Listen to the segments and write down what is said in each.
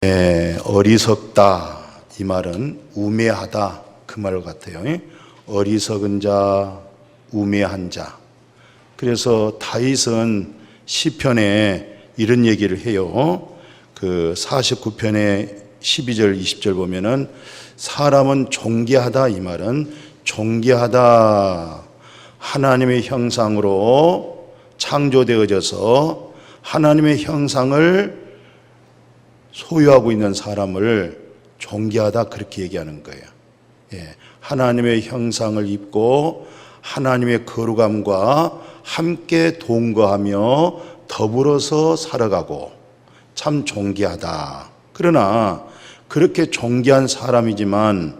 어리석다 이 말은 우매하다 그 말 같아요. 어리석은 자, 우매한 자. 그래서 다윗은 시편에 이런 얘기를 해요. 그 49편의 12절 20절 보면은 사람은 존귀하다 이 말은 존귀하다, 하나님의 형상으로 창조되어져서 하나님의 형상을 소유하고 있는 사람을 존귀하다 그렇게 얘기하는 거예요. 하나님의 형상을 입고 하나님의 거룩함과 함께 동거하며 더불어서 살아가고 참 존귀하다. 그러나 그렇게 존귀한 사람이지만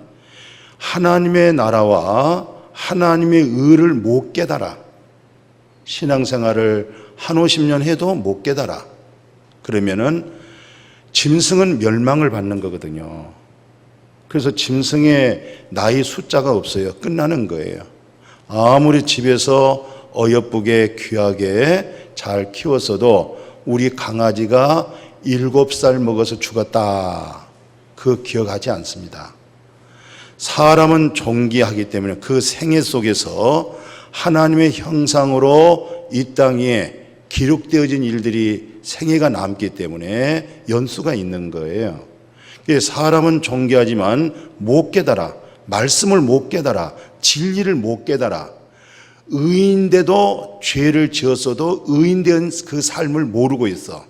하나님의 나라와 하나님의 의를 못 깨달아. 신앙생활을 한 50년 해도 못 깨달아. 그러면은 짐승은 멸망을 받는 거거든요. 그래서 짐승의 나이 숫자가 없어요. 끝나는 거예요. 아무리 집에서 어여쁘게 귀하게 잘 키웠어도 우리 강아지가 7살 먹어서 죽었다. 그거 기억하지 않습니다. 사람은 존귀하기 때문에 그 생애 속에서 하나님의 형상으로 이 땅에 기록되어진 일들이 생애가 남기 때문에 연수가 있는 거예요. 사람은 존귀하지만 못 깨달아. 말씀을 못 깨달아. 진리를 못 깨달아. 의인데도 죄를 지었어도 의인된 그 삶을 모르고 있어.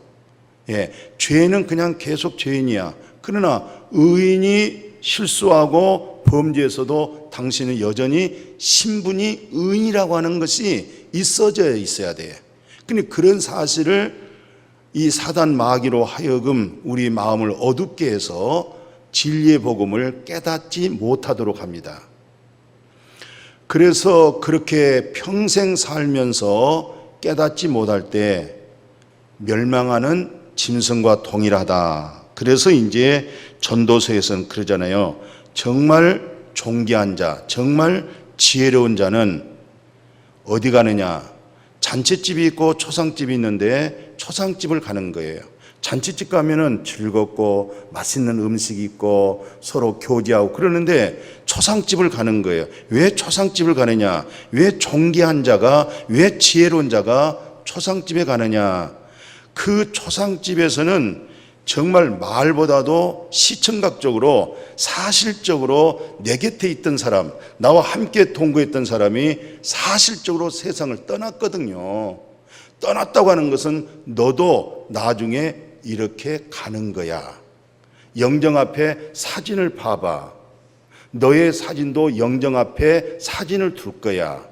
죄는 그냥 계속 죄인이야. 그러나 의인이 실수하고 범죄에서도 당신은 여전히 신분이 의인이라고 하는 것이 있어져 있어야 돼. 근데 그런 사실을 이 사단 마귀로 하여금 우리 마음을 어둡게 해서 진리의 복음을 깨닫지 못하도록 합니다. 그래서 그렇게 평생 살면서 깨닫지 못할 때 멸망하는 짐승과 동일하다. 그래서 이제 전도서에서는 그러잖아요. 정말 존귀한 자, 정말 지혜로운 자는 어디 가느냐? 잔치집이 있고 초상집이 있는데 초상집을 가는 거예요. 잔치집 가면은 즐겁고 맛있는 음식이 있고 서로 교제하고 그러는데 초상집을 가는 거예요. 왜 초상집을 가느냐? 왜 존귀한 자가, 왜 지혜로운 자가 초상집에 가느냐? 그 초상집에서는 정말 말보다도 시청각적으로 사실적으로 내 곁에 있던 사람, 나와 함께 동거했던 사람이 사실적으로 세상을 떠났거든요. 떠났다고 하는 것은 너도 나중에 이렇게 가는 거야. 영정 앞에 사진을 봐봐. 너의 사진도 영정 앞에 사진을 둘 거야.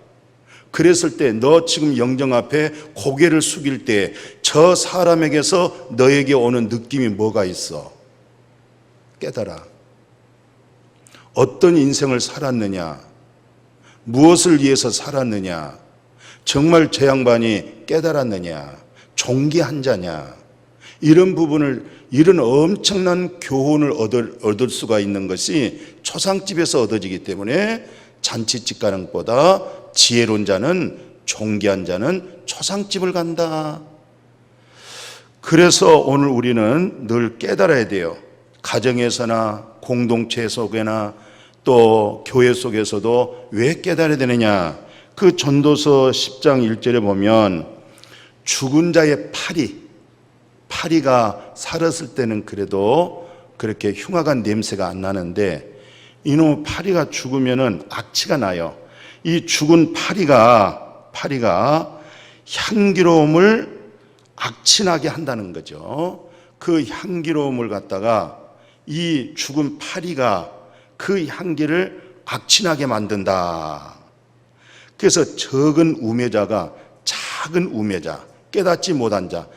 그랬을 때 너 지금 영정 앞에 고개를 숙일 때 저 사람에게서 너에게 오는 느낌이 뭐가 있어? 깨달아. 어떤 인생을 살았느냐? 무엇을 위해서 살았느냐? 정말 저 양반이 깨달았느냐? 존귀한 자냐? 이런 부분을, 이런 엄청난 교훈을 얻을 수가 있는 것이 초상집에서 얻어지기 때문에 잔치집 가는 것보다 지혜로운 자는, 존귀한 자는 초상집을 간다. 그래서 오늘 우리는 늘 깨달아야 돼요. 가정에서나 공동체 속에나 또 교회 속에서도 왜 깨달아야 되느냐? 그 전도서 10장 1절에 보면 죽은 자의 파리가 살았을 때는 그래도 그렇게 흉악한 냄새가 안 나는데 이놈 파리가 죽으면은 악취가 나요. 이 죽은 파리가 향기로움을 악취나게 한다는 거죠. 그 향기로움을 갖다가 이 죽은 파리가 그 향기를 악취나게 만든다. 그래서 작은 우매자, 깨닫지 못한 자,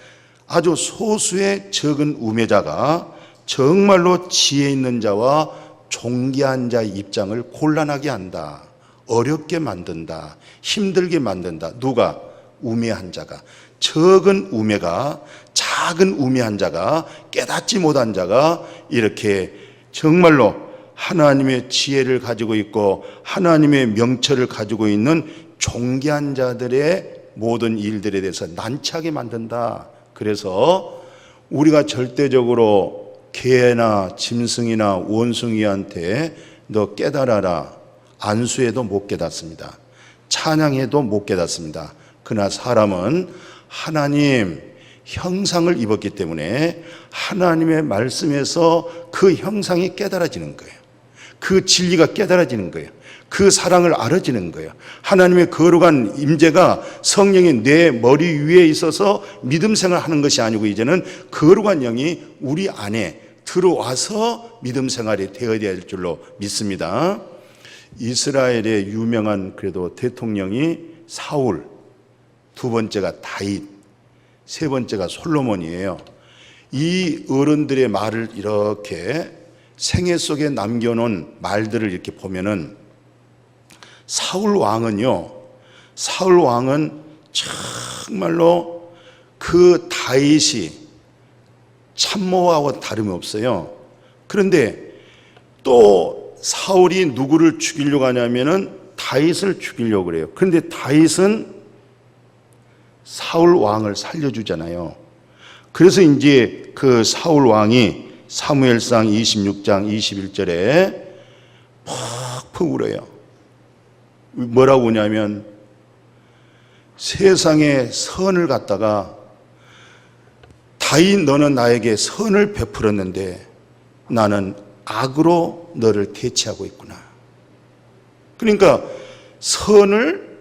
아주 소수의 적은 우매자가 정말로 지혜 있는 자와 존귀한 자의 입장을 곤란하게 한다. 어렵게 만든다. 힘들게 만든다. 누가? 우매한 자가. 작은 우매한 자가, 깨닫지 못한 자가 이렇게 정말로 하나님의 지혜를 가지고 있고 하나님의 명철을 가지고 있는 존귀한 자들의 모든 일들에 대해서 난처하게 만든다. 그래서 우리가 절대적으로 개나 짐승이나 원숭이한테 너 깨달아라. 안수해도 못 깨닫습니다. 찬양해도 못 깨닫습니다. 그러나 사람은 하나님 형상을 입었기 때문에 하나님의 말씀에서 그 형상이 깨달아지는 거예요. 그 진리가 깨달아지는 거예요. 그 사랑을 알아지는 거예요. 하나님의 거룩한 임재가 성령이 내 머리 위에 있어서 믿음 생활하는 것이 아니고 이제는 거룩한 영이 우리 안에 들어와서 믿음 생활이 되어야 될 줄로 믿습니다. 이스라엘의 유명한 그래도 대통령이 사울, 두 번째가 다윗, 세 번째가 솔로몬이에요. 이 어른들의 말을 이렇게 생애 속에 남겨놓은 말들을 이렇게 보면은 사울 왕은 정말로 그 다윗이 참모하고 다름이 없어요. 그런데 또 사울이 누구를 죽이려고 하냐면은 다윗을 죽이려고 그래요. 그런데 다윗은 사울 왕을 살려주잖아요. 그래서 이제 그 사울 왕이 사무엘상 26장 21절에 푹푹 울어요. 뭐라고 하냐면 세상에 선을 갖다가 다윗 너는 나에게 선을 베풀었는데 나는 악으로 너를 대치하고 있구나. 그러니까 선을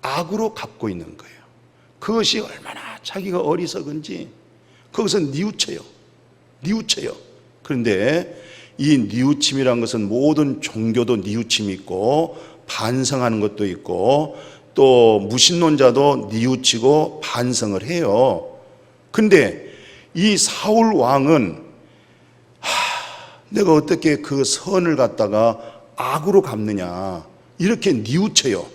악으로 갚고 있는 거예요. 그것이 얼마나 자기가 어리석은지 거기서 뉘우쳐요. 그런데 이 뉘우침이란 것은 모든 종교도 뉘우침이 있고 반성하는 것도 있고 또 무신론자도 뉘우치고 반성을 해요. 근데 이 사울 왕은 내가 어떻게 그 선을 갖다가 악으로 갚느냐 이렇게 뉘우쳐요.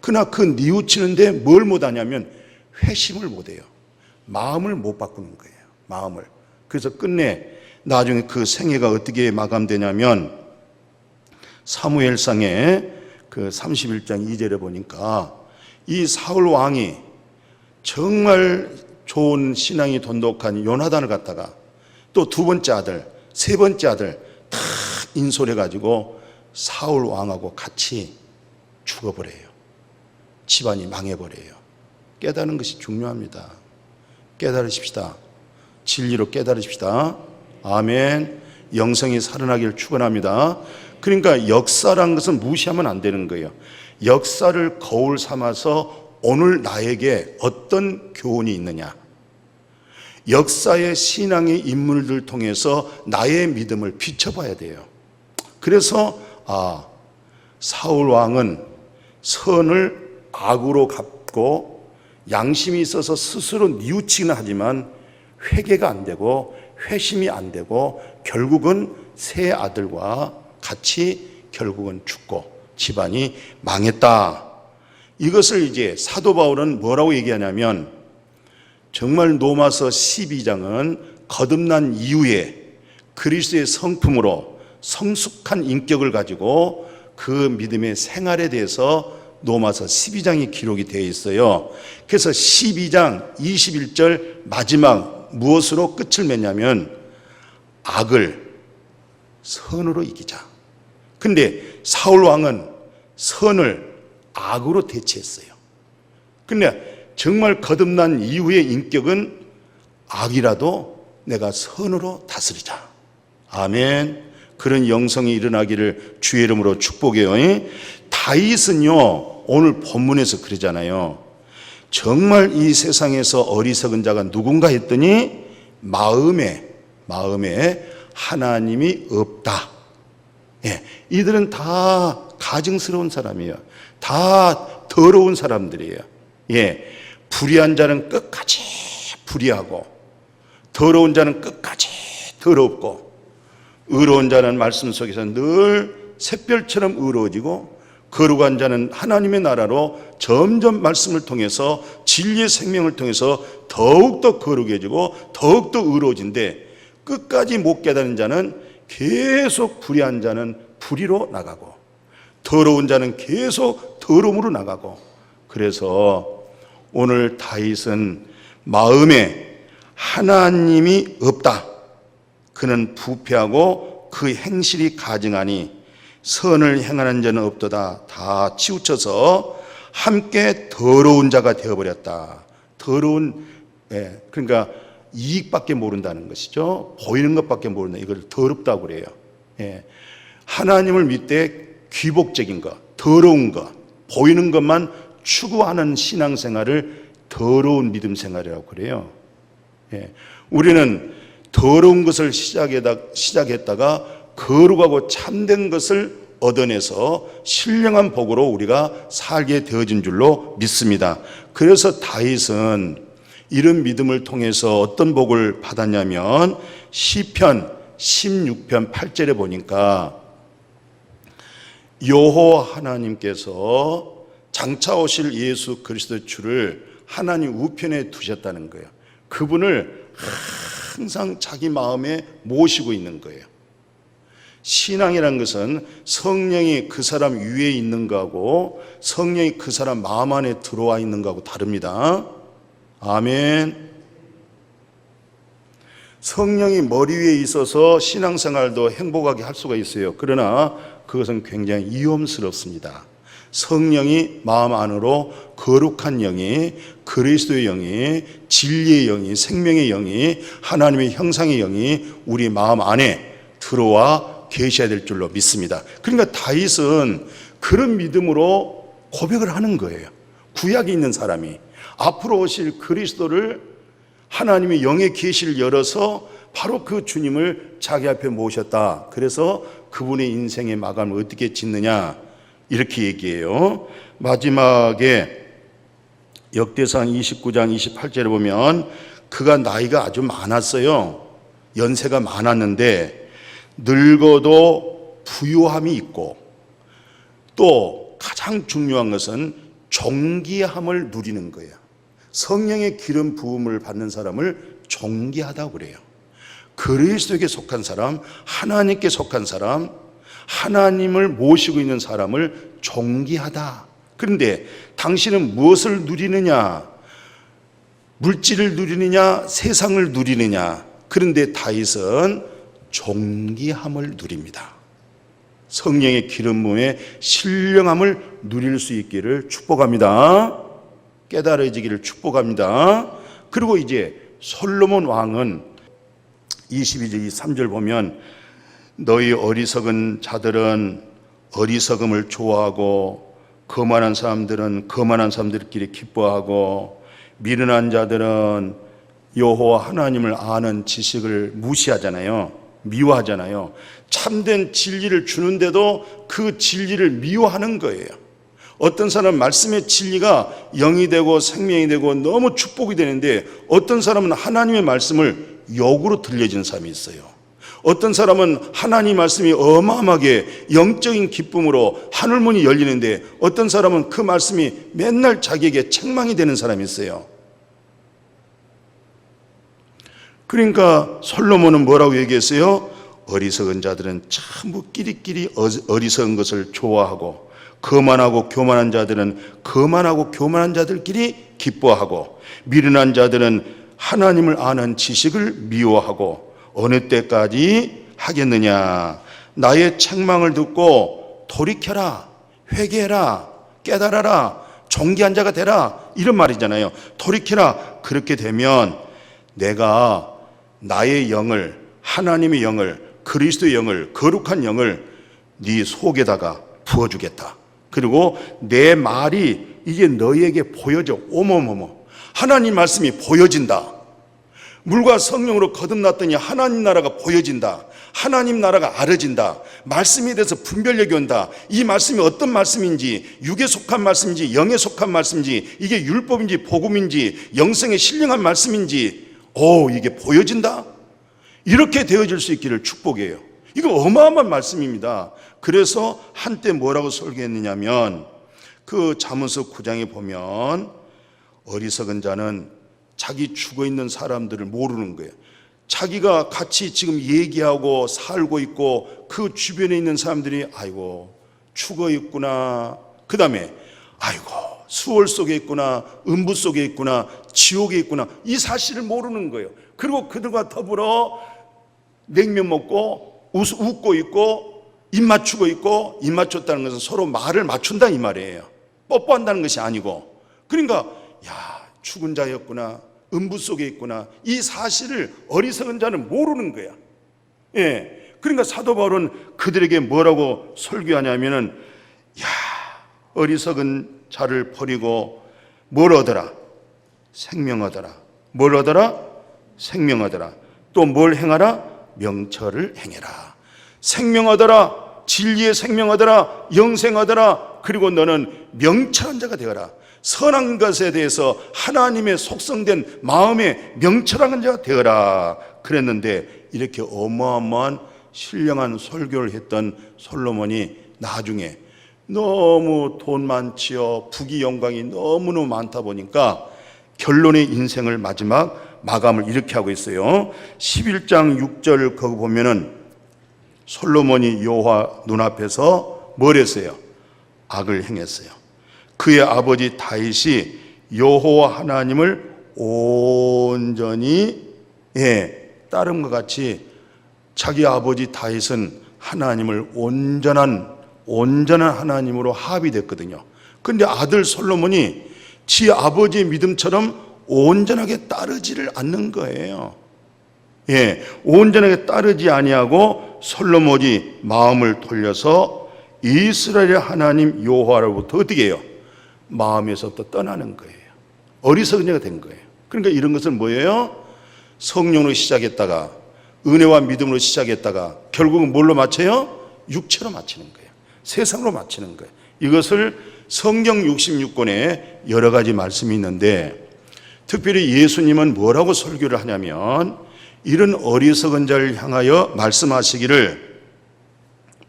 그러나 그 뉘우치는데 뭘 못하냐면 회심을 못해요. 마음을 못 바꾸는 거예요. 마음을. 그래서 끝내 나중에 그 생애가 어떻게 마감되냐면 사무엘상에 그 31장 2절에 보니까 이 사울 왕이 정말 좋은 신앙이 돈독한 요나단을 갖다가 또 두 번째 아들, 세 번째 아들 다 인솔해가지고 사울 왕하고 같이 죽어버려요. 집안이 망해버려요. 깨닫는 것이 중요합니다. 깨달으십시다. 진리로 깨달으십시다. 아멘. 영성이 살아나기를 축원합니다. 그러니까 역사란 것은 무시하면 안 되는 거예요. 역사를 거울 삼아서 오늘 나에게 어떤 교훈이 있느냐. 역사의 신앙의 인물들 통해서 나의 믿음을 비춰봐야 돼요. 그래서 사울 왕은 선을 악으로 갚고 양심이 있어서 스스로 뉘우치기는 하지만 회개가 안 되고 회심이 안 되고 결국은 세 아들과 같이 결국은 죽고 집안이 망했다. 이것을 이제 사도 바울은 뭐라고 얘기하냐면 정말 로마서 12장은 거듭난 이후에 그리스도의 성품으로 성숙한 인격을 가지고 그 믿음의 생활에 대해서 로마서 12장이 기록이 되어 있어요. 그래서 12장 21절 마지막 무엇으로 끝을 맺냐면 악을 선으로 이기자. 근데 사울 왕은 선을 악으로 대체했어요. 근데 정말 거듭난 이후의 인격은 악이라도 내가 선으로 다스리자. 아멘. 그런 영성이 일어나기를 주의 이름으로 축복해요. 다윗은요, 오늘 본문에서 그러잖아요. 정말 이 세상에서 어리석은 자가 누군가 했더니 마음에 하나님이 없다. 예, 이들은 다 가증스러운 사람이에요. 다 더러운 사람들이에요. 예, 불의한 자는 끝까지 불의하고 더러운 자는 끝까지 더럽고 의로운 자는 말씀 속에서 늘 샛별처럼 의로워지고 거룩한 자는 하나님의 나라로 점점 말씀을 통해서 진리의 생명을 통해서 더욱더 거룩해지고 더욱더 의로워진데 끝까지 못 깨닫는 자는 계속 불의한 자는 불의로 나가고 더러운 자는 계속 더러움으로 나가고 그래서 오늘 다윗은 마음에 하나님이 없다. 그는 부패하고 그 행실이 가증하니 선을 행하는 자는 없도다. 다 치우쳐서 함께 더러운 자가 되어버렸다. 더러운, 그러니까 이익밖에 모른다는 것이죠. 보이는 것밖에 모른다. 이걸 더럽다고 그래요. 하나님을 믿되 귀복적인 것, 더러운 것, 보이는 것만 추구하는 신앙생활을 더러운 믿음 생활이라고 그래요. 우리는 더러운 것을 시작했다가 거룩하고 참된 것을 얻어내서 신령한 복으로 우리가 살게 되어진 줄로 믿습니다. 그래서 다윗은 이런 믿음을 통해서 어떤 복을 받았냐면 시편 16편 8절에 보니까 여호와 하나님께서 장차 오실 예수 그리스도 주를 하나님 우편에 두셨다는 거예요. 그분을 항상 자기 마음에 모시고 있는 거예요. 신앙이란 것은 성령이 그 사람 위에 있는 거하고 성령이 그 사람 마음 안에 들어와 있는 거하고 다릅니다. 아멘. 성령이 머리 위에 있어서 신앙생활도 행복하게 할 수가 있어요. 그러나 그것은 굉장히 위험스럽습니다. 성령이 마음 안으로 거룩한 영이, 그리스도의 영이, 진리의 영이, 생명의 영이, 하나님의 형상의 영이 우리 마음 안에 들어와 계셔야 될 줄로 믿습니다. 그러니까 다윗은 그런 믿음으로 고백을 하는 거예요. 구약에 있는 사람이 앞으로 오실 그리스도를 하나님의 영의 계시를 열어서 바로 그 주님을 자기 앞에 모셨다. 그래서 그분의 인생의 마감을 어떻게 짓느냐 이렇게 얘기해요. 마지막에 역대상 29장 28절에 보면 그가 나이가 아주 많았어요. 연세가 많았는데 늙어도 부유함이 있고 또 가장 중요한 것은 존귀함을 누리는 거예요. 성령의 기름 부음을 받는 사람을 존귀하다고 그래요. 그리스도에게 속한 사람, 하나님께 속한 사람, 하나님을 모시고 있는 사람을 존귀하다. 그런데 당신은 무엇을 누리느냐? 물질을 누리느냐? 세상을 누리느냐? 그런데 다윗은 존귀함을 누립니다. 성령의 기름 부음의 신령함을 누릴 수 있기를 축복합니다. 깨달아지기를 축복합니다. 그리고 이제 솔로몬 왕은 22절 3절 보면 너희 어리석은 자들은 어리석음을 좋아하고 거만한 사람들은 거만한 사람들끼리 기뻐하고 미련한 자들은 여호와 하나님을 아는 지식을 무시하잖아요. 미워하잖아요. 참된 진리를 주는데도 그 진리를 미워하는 거예요. 어떤 사람은 말씀의 진리가 영이 되고 생명이 되고 너무 축복이 되는데 어떤 사람은 하나님의 말씀을 역으로 들려지는 사람이 있어요. 어떤 사람은 하나님 말씀이 어마어마하게 영적인 기쁨으로 하늘문이 열리는데 어떤 사람은 그 말씀이 맨날 자기에게 책망이 되는 사람이 있어요. 그러니까 솔로몬은 뭐라고 얘기했어요? 어리석은 자들은 전부 끼리끼리 어리석은 것을 좋아하고 거만하고 교만한 자들은 거만하고 교만한 자들끼리 기뻐하고 미련한 자들은 하나님을 아는 지식을 미워하고 어느 때까지 하겠느냐? 나의 책망을 듣고 돌이켜라, 회개해라, 깨달아라, 존귀한 자가 되라 이런 말이잖아요. 돌이켜라. 그렇게 되면 내가 나의 영을, 하나님의 영을, 그리스도의 영을, 거룩한 영을 네 속에다가 부어주겠다. 그리고 내 말이 이제 너희에게 보여져. 어머머머, 하나님 말씀이 보여진다. 물과 성령으로 거듭났더니 하나님 나라가 보여진다. 하나님 나라가 알아진다. 말씀에 대해서 분별력이 온다. 이 말씀이 어떤 말씀인지, 육에 속한 말씀인지 영에 속한 말씀인지, 이게 율법인지 복음인지 영성의 신령한 말씀인지 이게 보여진다. 이렇게 되어질 수 있기를 축복해요. 이거 어마어마한 말씀입니다. 그래서 한때 뭐라고 설교했느냐면 그 잠언서 9장에 보면 어리석은 자는 자기 죽어있는 사람들을 모르는 거예요. 자기가 같이 지금 얘기하고 살고 있고 그 주변에 있는 사람들이 아이고 죽어있구나, 그 다음에 아이고 수월 속에 있구나, 음부 속에 있구나, 지옥에 있구나, 이 사실을 모르는 거예요. 그리고 그들과 더불어 냉면 먹고 웃고 있고 입 맞추고 있고, 입 맞췄다는 것은 서로 말을 맞춘다 이 말이에요. 뽀뽀한다는 것이 아니고. 그러니까 야, 죽은 자였구나, 음부 속에 있구나, 이 사실을 어리석은 자는 모르는 거야. 예. 그러니까 사도 바울은 그들에게 뭐라고 설교하냐면은, 야, 어리석은 자를 버리고 뭘 얻어라? 생명 얻어라. 뭘 얻어라? 생명 얻어라. 또 뭘 행하라? 명철을 행해라. 생명 얻어라. 진리의 생명 얻어라. 영생 얻어라. 그리고 너는 명철한 자가 되어라. 선한 것에 대해서 하나님의 속성된 마음에 명철한 자가 되어라. 그랬는데 이렇게 어마어마한 신령한 설교를 했던 솔로몬이 나중에 너무 돈 많지요, 부귀 영광이 너무너무 많다 보니까 결론의 인생을 마감을 이렇게 하고 있어요. 11장 6절 거기 보면은 솔로몬이 여호와 눈앞에서 뭘 했어요? 악을 행했어요. 그의 아버지 다윗이 여호와 하나님을 온전히 따름과 같이 자기 아버지 다윗은 하나님을 온전한 하나님으로 합의됐거든요. 그런데 아들 솔로몬이 지 아버지의 믿음처럼 온전하게 따르지를 않는 거예요. 온전하게 따르지 아니하고 솔로몬이 마음을 돌려서 이스라엘의 하나님 여호와로부터 어떻게 해요? 마음에서부터 떠나는 거예요. 어리석은 자가 된 거예요. 그러니까 이런 것은 뭐예요? 성령으로 시작했다가 은혜와 믿음으로 시작했다가 결국은 뭘로 마쳐요? 육체로 마치는 거예요. 세상으로 마치는 거예요. 이것을 성경 66권에 여러 가지 말씀이 있는데, 특별히 예수님은 뭐라고 설교를 하냐면 이런 어리석은 자를 향하여 말씀하시기를,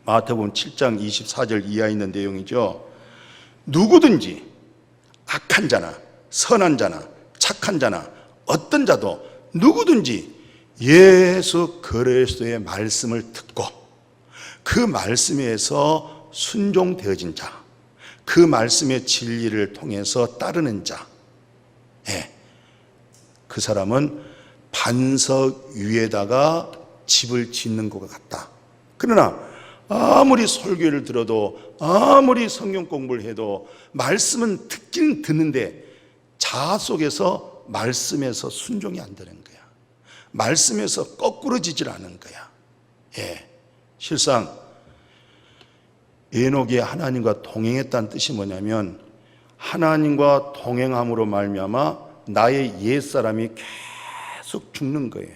마태복음 7장 24절 이하에 있는 내용이죠. 누구든지 악한 자나 선한 자나 착한 자나 어떤 자도 누구든지 예수 그리스도의 말씀을 듣고 그 말씀에서 순종되어진 자, 그 말씀의 진리를 통해서 따르는 자, 그 사람은 반석 위에다가 집을 짓는 것 같다. 그러나 아무리 설교를 들어도 아무리 성경 공부를 해도 말씀은 듣긴 듣는데 자아 속에서 말씀에서 순종이 안 되는 거야. 말씀에서 거꾸러지질 않은 거야. 실상 에녹이 하나님과 동행했다는 뜻이 뭐냐면 하나님과 동행함으로 말미암아 나의 옛사람이 계속 죽는 거예요.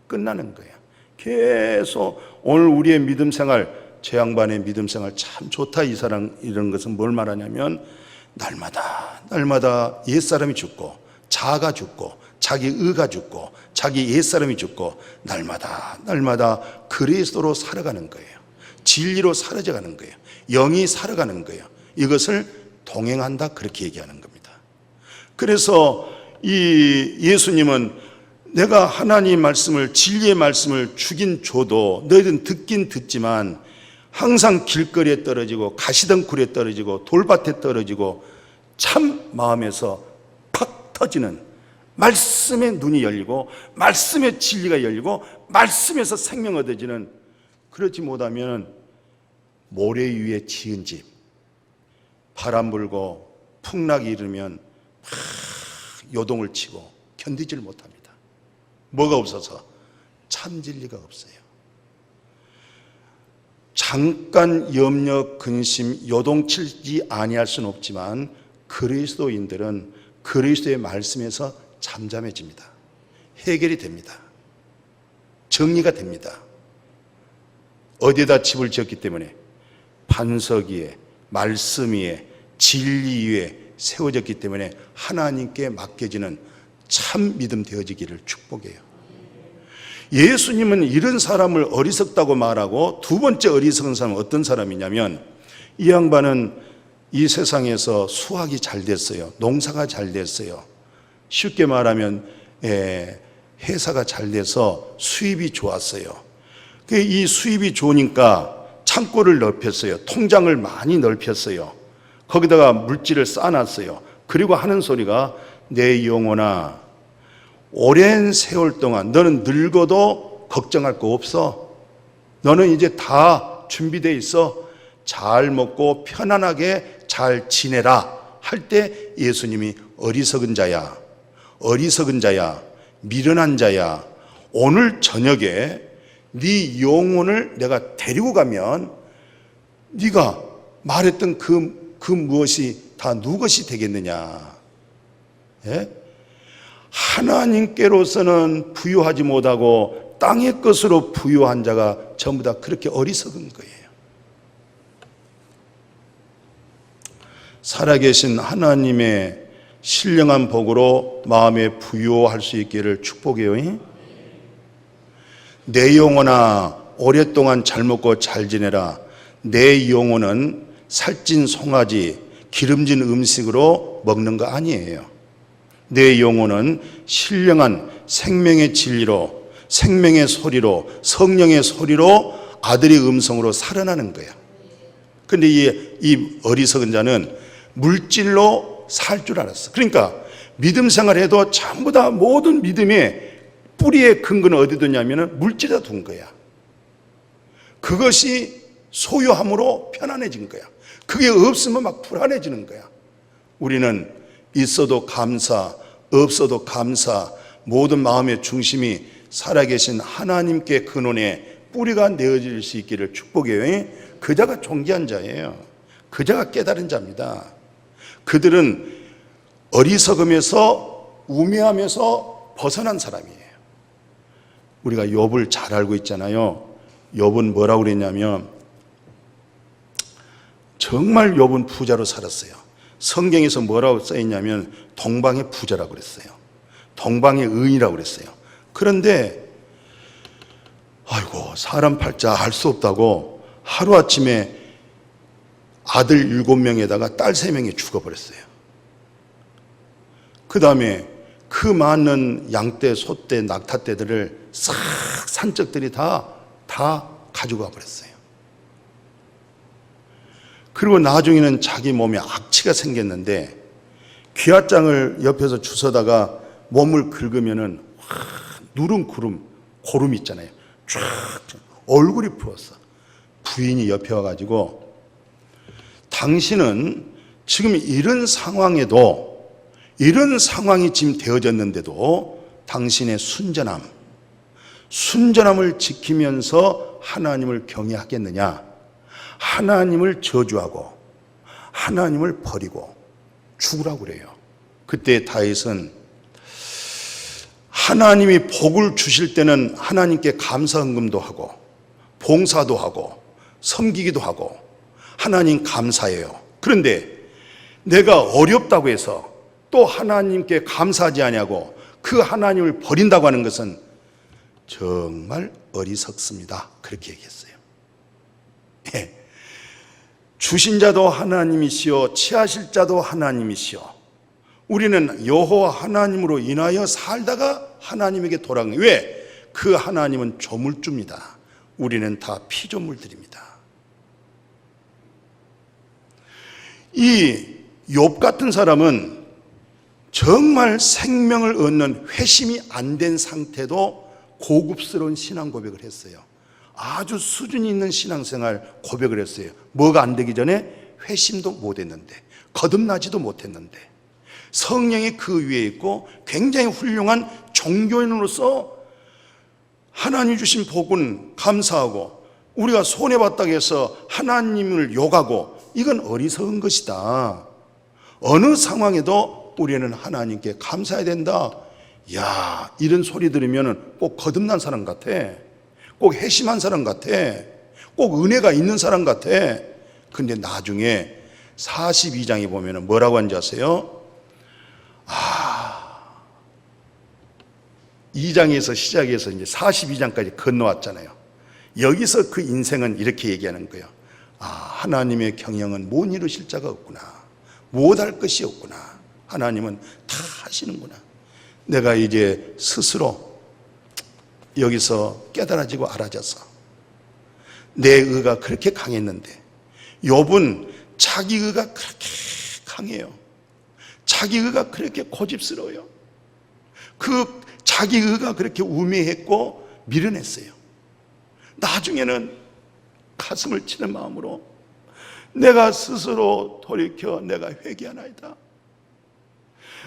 끝나는 거예요. 계속 오늘 우리의 믿음 생활, 제 양반의 믿음 생활 참 좋다 이 사람, 이런 것은 뭘 말하냐면 날마다 옛사람이 죽고 자아가 죽고 자기 의가 죽고 자기 옛사람이 죽고 날마다 그리스도로 살아가는 거예요. 진리로 사라져가는 거예요. 영이 살아가는 거예요. 이것을 동행한다, 그렇게 얘기하는 겁니다. 그래서 이 예수님은 내가 하나님의 말씀을, 진리의 말씀을 주긴 줘도 너희들은 듣긴 듣지만 항상 길거리에 떨어지고 가시덩굴에 떨어지고 돌밭에 떨어지고 참 마음에서 팍 터지는 말씀의 눈이 열리고 말씀의 진리가 열리고 말씀에서 생명 얻어지는, 그렇지 못하면 모래 위에 지은 집, 바람 불고 풍락이 일으면 막 요동을 치고 견디질 못합니다. 뭐가 없어서? 참 진리가 없어요. 잠깐 염려, 근심, 요동치지 아니할 수는 없지만 그리스도인들은 그리스도의 말씀에서 잠잠해집니다. 해결이 됩니다. 정리가 됩니다. 어디에다 집을 지었기 때문에? 반석 위에, 말씀 위에, 진리 위에 세워졌기 때문에 하나님께 맡겨지는 참 믿음 되어지기를 축복해요. 예수님은 이런 사람을 어리석다고 말하고, 두 번째 어리석은 사람은 어떤 사람이냐면, 이 양반은 이 세상에서 수학이 잘 됐어요. 농사가 잘 됐어요. 쉽게 말하면 회사가 잘 돼서 수입이 좋았어요. 이 수입이 좋으니까 창고를 넓혔어요. 통장을 많이 넓혔어요. 거기다가 물질을 쌓아놨어요. 그리고 하는 소리가, 내 영혼아, 오랜 세월 동안 너는 늙어도 걱정할 거 없어. 너는 이제 다 준비되어 있어. 잘 먹고 편안하게 잘 지내라 할 때 예수님이 어리석은 자야, 어리석은 자야, 미련한 자야, 오늘 저녁에 네 영혼을 내가 데리고 가면 네가 말했던 그 무엇이 다 누구 것이 되겠느냐. 예? 하나님께로서는 부유하지 못하고 땅의 것으로 부유한 자가 전부 다 그렇게 어리석은 거예요. 살아계신 하나님의 신령한 복으로 마음에 부유할 수 있기를 축복해요. 내 영혼아 오랫동안 잘 먹고 잘 지내라. 내 영혼은 살찐 송아지, 기름진 음식으로 먹는 거 아니에요. 내 영혼은 신령한 생명의 진리로, 생명의 소리로, 성령의 소리로 아들의 음성으로 살아나는 거야. 근데 이 어리석은 자는 물질로 살 줄 알았어. 그러니까 믿음 생활해도 전부 다 모든 믿음의 뿌리의 근거는 어디 두냐면 물질에다 둔 거야. 그것이 소유함으로 편안해진 거야. 그게 없으면 막 불안해지는 거야. 우리는 있어도 감사, 없어도 감사, 모든 마음의 중심이 살아계신 하나님께 근원에 뿌리가 내어질 수 있기를 축복해요. 그 자가 존귀한 자예요. 그 자가 깨달은 자입니다. 그들은 어리석음에서 우매함에서 벗어난 사람이에요. 우리가 욥을 잘 알고 있잖아요. 욥은 뭐라고 그랬냐면 정말 욥은 부자로 살았어요. 성경에서 뭐라고 써있냐면 동방의 부자라고 그랬어요. 동방의 의인이라고 그랬어요. 그런데 아이고 사람 팔자 알 수 없다고 하루아침에 아들 7명에다가 딸 3명이 죽어버렸어요. 그 다음에 그 많은 양떼, 소떼, 낙타떼들을 싹 산적들이 다 가지고 가버렸어요. 그리고 나중에는 자기 몸에 악취가 생겼는데 귀앗장을 옆에서 주워다가 몸을 긁으면은 누른 고름 있잖아요. 쫙 얼굴이 부었어. 부인이 옆에 와가지고 당신은 지금 이런 상황이 지금 되어졌는데도 당신의 순전함을 지키면서 하나님을 경외하겠느냐? 하나님을 저주하고 하나님을 버리고 죽으라고 그래요. 그때 다윗은 하나님이 복을 주실 때는 하나님께 감사헌금도 하고 봉사도 하고 섬기기도 하고 하나님 감사해요. 그런데 내가 어렵다고 해서 또 하나님께 감사하지 아니하고 그 하나님을 버린다고 하는 것은 정말 어리석습니다. 그렇게 얘기했어요. 예. 주신 자도 하나님이시요 취하실 자도 하나님이시요. 우리는 여호와 하나님으로 인하여 살다가 하나님에게 돌아간 거예요. 왜? 그 하나님은 조물주입니다. 우리는 다 피조물들입니다. 이 욥 같은 사람은 정말 생명을 얻는 회심이 안 된 상태도 고급스러운 신앙 고백을 했어요. 아주 수준 있는 신앙생활 고백을 했어요. 뭐가 안 되기 전에 회심도 못했는데, 거듭나지도 못했는데, 성령이 그 위에 있고 굉장히 훌륭한 종교인으로서 하나님 주신 복은 감사하고 우리가 손해봤다고 해서 하나님을 욕하고 이건 어리석은 것이다. 어느 상황에도 우리는 하나님께 감사해야 된다. 야, 이런 소리 들으면 꼭 거듭난 사람 같아. 꼭 회심한 사람 같아. 꼭 은혜가 있는 사람 같아. 근데 나중에 42장에 보면 뭐라고 하는지 아세요? 2장에서 시작해서 이제 42장까지 건너왔잖아요. 여기서 그 인생은 이렇게 얘기하는 거예요. 하나님의 경영은 못 이루실 자가 없구나. 못할 것이 없구나. 하나님은 다 하시는구나. 내가 이제 스스로 여기서 깨달아지고 알아져서 내 의가 그렇게 강했는데, 욥은 자기 의가 그렇게 강해요. 자기 의가 그렇게 고집스러워요. 그 자기 의가 그렇게 우매했고 밀어냈어요. 나중에는 가슴을 치는 마음으로 내가 스스로 돌이켜 내가 회개하나이다.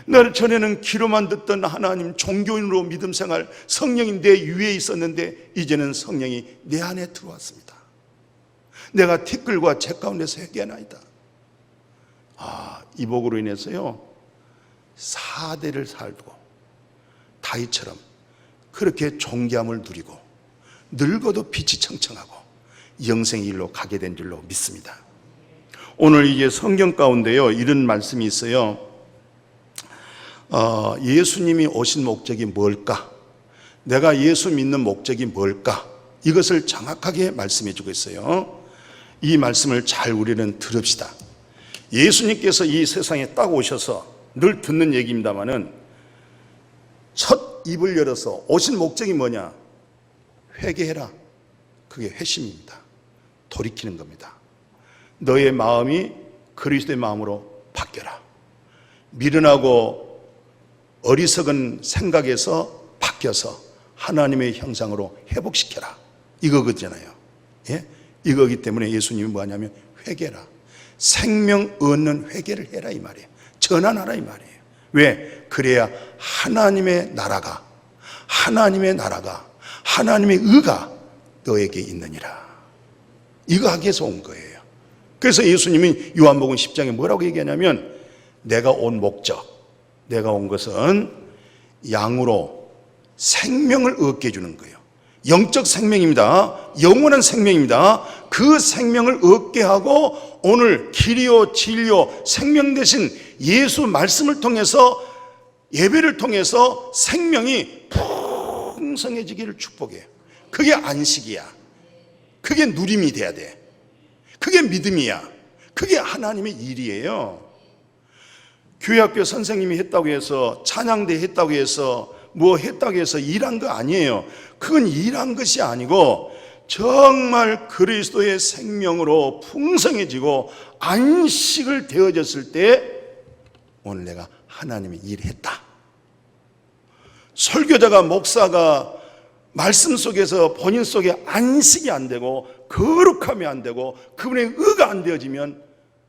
나를 전에는 귀로만 듣던 하나님, 종교인으로 믿음 생활, 성령이 내 위에 있었는데 이제는 성령이 내 안에 들어왔습니다. 내가 티끌과 재 가운데서 회개하나이다. 이복으로 인해서요 4대를 살고 다윗처럼 그렇게 존귀함을 누리고 늙어도 빛이 청청하고 영생의 일로 가게 된 줄로 믿습니다. 오늘 이제 성경 가운데요 이런 말씀이 있어요. 예수님이 오신 목적이 뭘까? 내가 예수 믿는 목적이 뭘까? 이것을 정확하게 말씀해 주고 있어요. 이 말씀을 잘 우리는 들읍시다. 예수님께서 이 세상에 딱 오셔서 늘 듣는 얘기입니다만은 첫 입을 열어서 오신 목적이 뭐냐? 회개해라. 그게 회심입니다. 돌이키는 겁니다. 너의 마음이 그리스도의 마음으로 바뀌어라. 미련하고 어리석은 생각에서 바뀌어서 하나님의 형상으로 회복시켜라. 이거거든요. 예? 이거기 때문에 예수님이 뭐하냐면 회개라. 생명 얻는 회개를 해라 이 말이에요. 전환하라 이 말이에요. 왜? 그래야 하나님의 나라가 하나님의 의가 너에게 있느니라. 이거 하기 위해서 온 거예요. 그래서 예수님이 요한복음 10장에 뭐라고 얘기하냐면 내가 온 목적, 내가 온 것은 양으로 생명을 얻게 해주는 거예요. 영적 생명입니다. 영원한 생명입니다. 그 생명을 얻게 하고 오늘 길이요 진리요 생명 되신 예수 말씀을 통해서 예배를 통해서 생명이 풍성해지기를 축복해요. 그게 안식이야. 그게 누림이 돼야 돼. 그게 믿음이야. 그게 하나님의 일이에요. 교회학교 선생님이 했다고 해서 찬양대 했다고 해서 뭐 했다고 해서 일한 거 아니에요. 그건 일한 것이 아니고 정말 그리스도의 생명으로 풍성해지고 안식을 되어졌을 때 오늘 내가 하나님의 일을 했다. 설교자가 목사가 말씀 속에서 본인 속에 안식이 안 되고 거룩함이 안 되고 그분의 의가 안 되어지면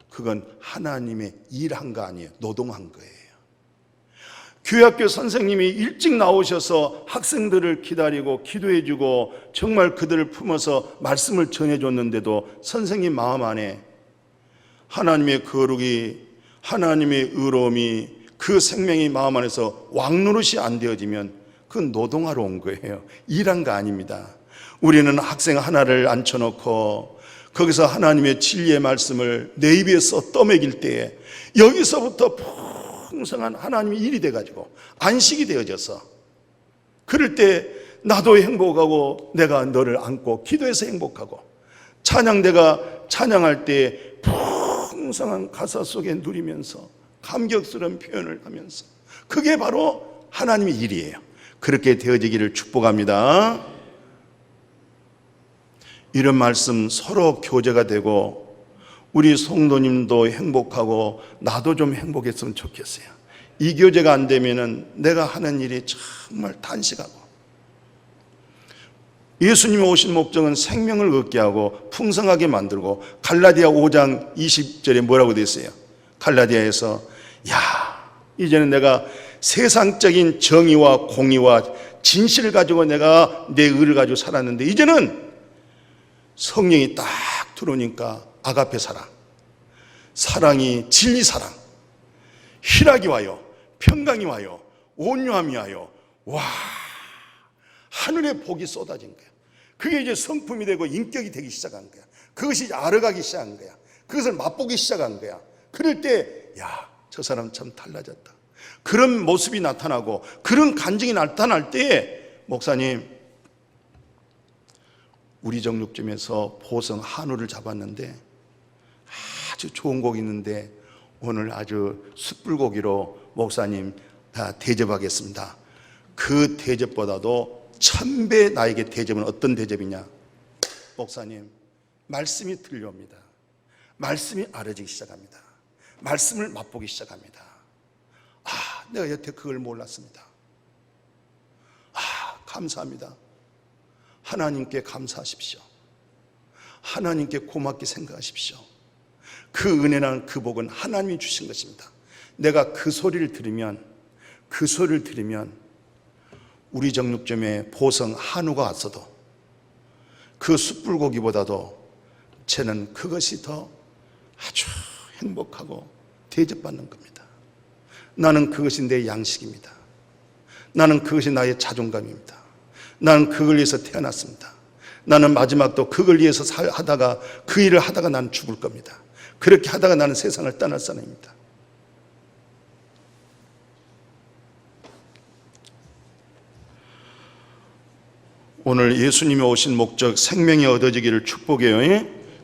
그건 하나님의 일한 거 아니에요. 노동한 거예요. 교회학교 선생님이 일찍 나오셔서 학생들을 기다리고 기도해주고 정말 그들을 품어서 말씀을 전해줬는데도 선생님 마음 안에 하나님의 거룩이 하나님의 의로움이 그 생명이 마음 안에서 왕노릇이 안 되어지면 그건 노동하러 온 거예요. 일한 거 아닙니다. 우리는 학생 하나를 앉혀놓고 거기서 하나님의 진리의 말씀을 내 입에서 떠먹일 때에 여기서부터 풍성한 하나님의 일이 돼가지고 안식이 되어져서 그럴 때 나도 행복하고 내가 너를 안고 기도해서 행복하고 찬양대가 찬양할 때 풍성한 가사 속에 누리면서 감격스러운 표현을 하면서 그게 바로 하나님의 일이에요. 그렇게 되어지기를 축복합니다. 이런 말씀 서로 교제가 되고 우리 성도님도 행복하고 나도 좀 행복했으면 좋겠어요. 이 교제가 안 되면은 내가 하는 일이 정말 단식하고 예수님이 오신 목적은 생명을 얻게 하고 풍성하게 만들고 갈라디아 5장 20절에 뭐라고 되어 있어요? 갈라디아에서 이제는 내가 세상적인 정의와 공의와 진실을 가지고 내가 내 의를 가지고 살았는데 이제는 성령이 딱 들어오니까 아가페 사랑, 사랑이 진리 사랑, 희락이 와요, 평강이 와요, 온유함이 와요. 와, 하늘의 복이 쏟아진 거야. 그게 이제 성품이 되고 인격이 되기 시작한 거야. 그것이 이제 알아가기 시작한 거야. 그것을 맛보기 시작한 거야. 그럴 때, 저 사람 참 달라졌다. 그런 모습이 나타나고 그런 간증이 나타날 때 목사님, 우리 정육점에서 보성 한우를 잡았는데 아주 좋은 고기 있는데 오늘 아주 숯불고기로 목사님 대접하겠습니다. 그 대접보다도 1000배 나에게 대접은 어떤 대접이냐? 목사님, 말씀이 들려옵니다. 말씀이 알아지기 시작합니다. 말씀을 맛보기 시작합니다. 내가 여태 그걸 몰랐습니다. 감사합니다. 하나님께 감사하십시오. 하나님께 고맙게 생각하십시오. 그 은혜는, 그 복은 하나님이 주신 것입니다. 내가 그 소리를 들으면 우리 정육점에 보성 한우가 왔어도 그 숯불고기보다도 저는 그것이 더 아주 행복하고 대접받는 겁니다. 나는 그것이 내 양식입니다. 나는 그것이 나의 자존감입니다. 나는 그걸 위해서 태어났습니다. 나는 마지막도 그걸 위해서 하다가, 그 일을 하다가 나는 죽을 겁니다. 그렇게 하다가 나는 세상을 떠날 사람입니다. 오늘 예수님이 오신 목적, 생명이 얻어지기를 축복해요.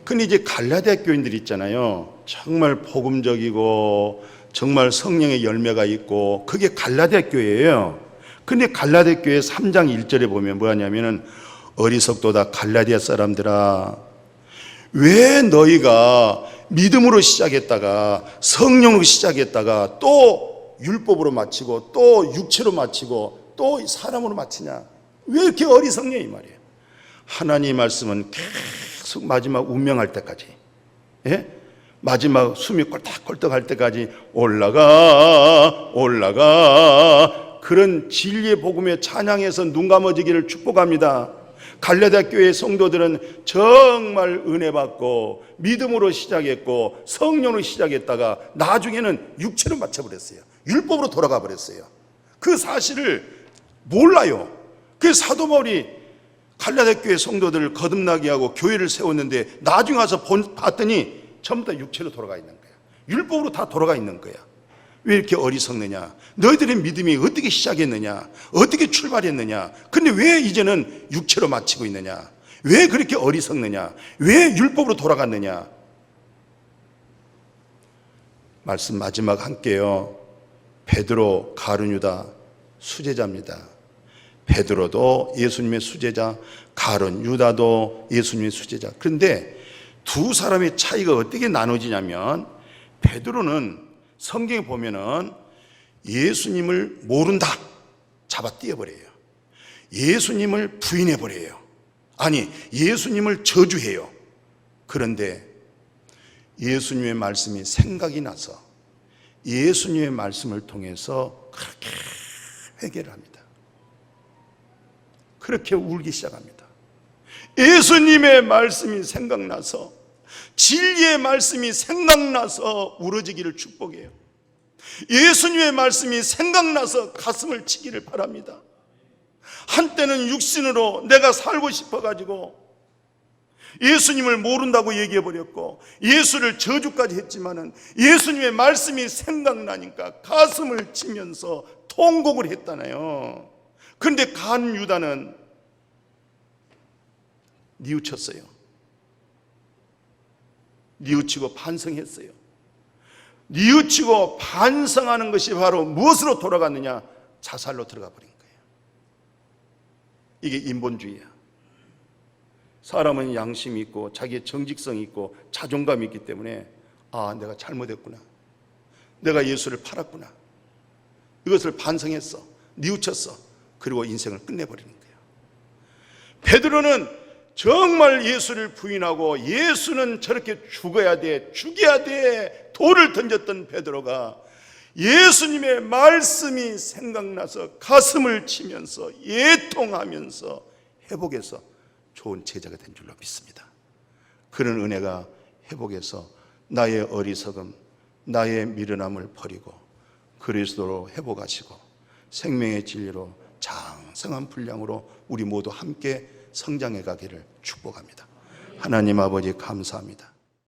근데 이제 갈라디아 교인들 있잖아요. 정말 복음적이고 정말 성령의 열매가 있고, 그게 갈라디아 교회예요. 근데 갈라디아 교회 3장 1절에 보면 뭐하냐면은, 어리석도다 갈라디아 사람들아, 왜 너희가 믿음으로 시작했다가 성령으로 시작했다가 또 율법으로 마치고 또 육체로 마치고 또 사람으로 마치냐? 왜 이렇게 어리석냐 이 말이에요. 하나님의 말씀은 계속 마지막 운명할 때까지, 마지막 숨이 꼴딱꼴딱 할 때까지 올라가 그런 진리의 복음에 찬양해서 눈 감아지기를 축복합니다. 갈라디아 교회 성도들은 정말 은혜 받고 믿음으로 시작했고 성령으로 시작했다가 나중에는 육체로 맞춰버렸어요. 율법으로 돌아가 버렸어요. 그 사실을 몰라요. 그 사도 바울이 갈라디아 교회 성도들을 거듭나게 하고 교회를 세웠는데 나중에 와서 봤더니 전부 다 육체로 돌아가 있는 거야. 율법으로 다 돌아가 있는 거야. 왜 이렇게 어리석느냐? 너희들의 믿음이 어떻게 시작했느냐? 어떻게 출발했느냐? 근데 왜 이제는 육체로 마치고 있느냐? 왜 그렇게 어리석느냐? 왜 율법으로 돌아갔느냐? 말씀 마지막 함께요. 베드로, 가룟 유다 수제자입니다. 베드로도 예수님의 수제자, 가룟 유다도 예수님의 수제자. 그런데 두 사람의 차이가 어떻게 나눠지냐면, 베드로는 성경에 보면은 예수님을 모른다, 잡아 띄어버려요. 예수님을 부인해버려요. 아니, 예수님을 저주해요. 그런데 예수님의 말씀이 생각이 나서 예수님의 말씀을 통해서 그렇게 회개를 합니다. 그렇게 울기 시작합니다. 예수님의 말씀이 생각나서, 진리의 말씀이 생각나서 울어지기를 축복해요. 예수님의 말씀이 생각나서 가슴을 치기를 바랍니다. 한때는 육신으로 내가 살고 싶어가지고 예수님을 모른다고 얘기해버렸고 예수를 저주까지 했지만은 예수님의 말씀이 생각나니까 가슴을 치면서 통곡을 했잖아요. 그런데 가룟 유다는 뉘우쳤어요. 뉘우치고 반성했어요. 뉘우치고 반성하는 것이 바로 무엇으로 돌아갔느냐? 자살로 들어가 버린 거예요. 이게 인본주의야. 사람은 양심이 있고 자기의 정직성이 있고 자존감이 있기 때문에, 아, 내가 잘못했구나, 내가 예수를 팔았구나, 이것을 반성했어, 뉘우쳤어. 그리고 인생을 끝내버리는 거예요. 베드로는 정말 예수를 부인하고 예수는 저렇게 죽어야 돼, 죽여야 돼, 돌을 던졌던 베드로가 예수님의 말씀이 생각나서 가슴을 치면서 애통하면서 회복해서 좋은 제자가 된 줄로 믿습니다. 그런 은혜가 회복해서 나의 어리석음, 나의 미련함을 버리고 그리스도로 회복하시고 생명의 진리로 장성한 분량으로 우리 모두 함께 성장해 가기를 축복합니다. 하나님 아버지 감사합니다.